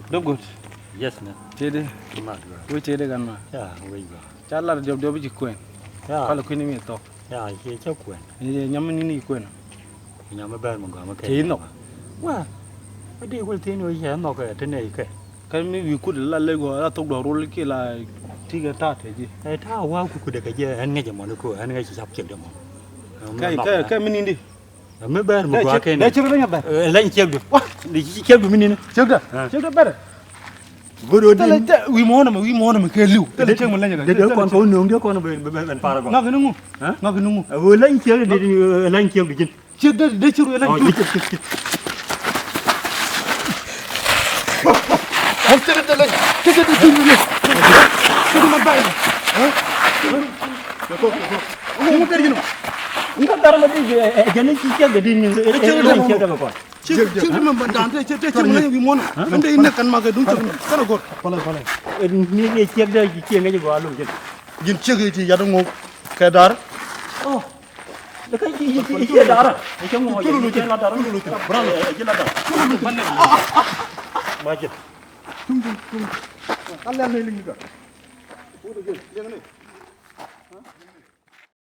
Dob good. Yes, man. Chede. Mad. We chede kan ma. Yeah, we go. Chala dob ji kwen. Yeah. Kala kwen mi to. Yeah, he chok kwen. Nyam ni kwen. Nyama ba mo ga ma ke. Che no. Wa. Adi wel tin we ya no ke tene ke. Kan mi wi ku la le go la to do rol ki la tiga ta te ji. Ai ta wa ku de ke je an nge mo ko an nge chap chek de mo. Kai mi ni. Me ba mo ga ke Da ne. chek la nya ba. La chek du. Di chek du mini ne. Chek da. Chek da ba. Bodo di. Wi mo na ke liu. Tele chek mo la nya ga. De kon ko no de kon ben para go. Nga ke nungu. Nga ke nungu. Wo la chek de la chek du jin. Chek da de chek la. Oh, chek. Haftere de la. Chek da chek ni. Chek ma ba. Ko. Ngo ter gino. Nga dara la di jene ci chek de ni. Chek da ko. Chek ma ba dan te chek mo la wi mo na. Ande ina kan ma ga dun chek kana go. Pala. Ni chek da ci chek nge go alu jin. Gin chek ti ya ngo ka dar. Oh. Da kai ci dara. Ke mo ya ci la dara. Bravo. Ci la dara. Ma ci. Tung. Allah ne lingi ka.